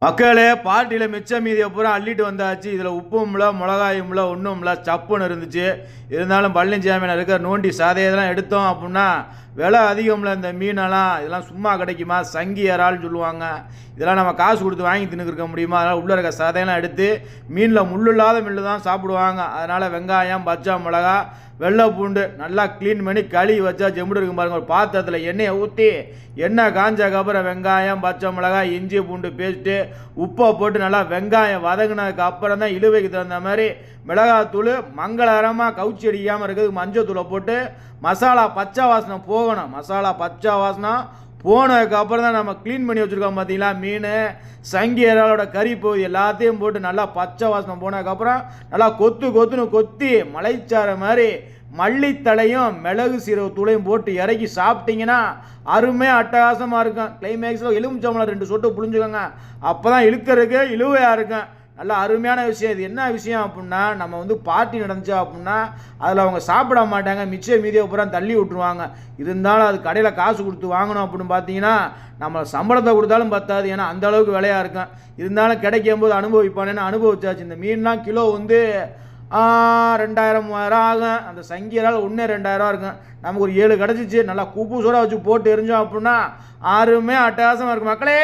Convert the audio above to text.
மக்களே பார்ட்டியில் மிச்ச மீதியை பூரா அள்ளிட்டு வந்தாச்சு. இதில் உப்பும்ல மிளகாயும்ல ஒன்றும்ல சப்புன்னு இருந்துச்சு. இருந்தாலும் பழனிசாமியில் இருக்கிற நோண்டி சதையெல்லாம் எடுத்தோம் அப்படின்னா விலை அதிகம்ல. இந்த மீனெல்லாம் இதெல்லாம் சும்மா கிடைக்குமா? சங்கி இறால்னு சொல்லுவாங்க. இதெல்லாம் நம்ம காசு கொடுத்து வாங்கி தின்னுக்கிருக்க முடியுமா? அதனால் உள்ளே இருக்க சதையெல்லாம் எடுத்து மீனில் முள் இல்லாத மில்லு தான் சாப்பிடுவாங்க. அதனால் வெங்காயம், பச்சை மிளகா, வெள்ளை பூண்டு நல்லா க்ளீன் பண்ணி கழுவி வச்சா ஜெம்புடு இருக்கும் பாருங்கள். ஒரு பாத்திரத்தில் எண்ணெயை ஊற்றி எண்ணெய் காஞ்சதுக்கப்புறம் வெங்காயம், பச்சை மிளகாய், இஞ்சி பூண்டு பேஸ்ட்டு, உப்பை போட்டு நல்லா வெங்காயம் வதங்கினதுக்கு அப்புறம் தான் இழுவைக்கு தகுந்த மாதிரி மிளகாத்தூள், மங்களகரமாக கவுச்சி அடிக்காமல் இருக்கிறதுக்கு மஞ்சத்தூளை போட்டு மசாலா பச்சை வாசனை போகணும். மசாலா பச்சை வாசனை போனதுக்கப்புறம் தான் நம்ம க்ளீன் பண்ணி வச்சுருக்கோம் பார்த்தீங்களா மீன், சங்கி இறாலோட கறி பகுதி எல்லாத்தையும் போட்டு நல்லா பச்சை வாசனை போனதுக்கப்புறம் நல்லா கொத்துன்னு கொத்தி மலைச்சார மாதிரி மல்லித்தலையும் மிளகு சீரக தூளையும் போட்டு இறக்கி சாப்பிட்டீங்கன்னா அருமையாக அட்டகாசமாக இருக்கும். கிளைமேக்ஸில் எலுமிச்சம்பழம் 2 சொட்டு புழிஞ்சுக்கோங்க. அப்போ தான் இழுக்கிறதுக்கு இழுவையாக இருக்கும். நல்ல அருமையான விஷயம். இது என்ன விஷயம் அப்படின்னா, நம்ம பார்ட்டி நடந்துச்சு அப்படின்னா அதில் அவங்க சாப்பிட மாட்டாங்க, மிச்சம் மீதியை பூரா தள்ளி விட்டுருவாங்க. இருந்தாலும் அது கடையில் காசு கொடுத்து வாங்கணும் அப்படின்னு பார்த்தீங்கன்னா நம்ம சம்பளத்தை கொடுத்தாலும் பத்தாது. ஏன்னா அந்த அளவுக்கு விலையாக இருக்கும். இருந்தாலும் கிடைக்கும் போது அனுபவிப்பானேன்னு அனுபவிச்சாச்சு. இந்த மீன்லாம் கிலோ 2000 3000 ஆகும். அந்த சங்கியரால் 2000 இருக்கும். நமக்கு ஒரு 7 கிடச்சிச்சு. நல்லா கூப்பு சோடா வச்சு போட்டு எரிஞ்சோம் அப்படின்னா அருமையாக அட்டகாசமாக இருக்கும் மக்களே.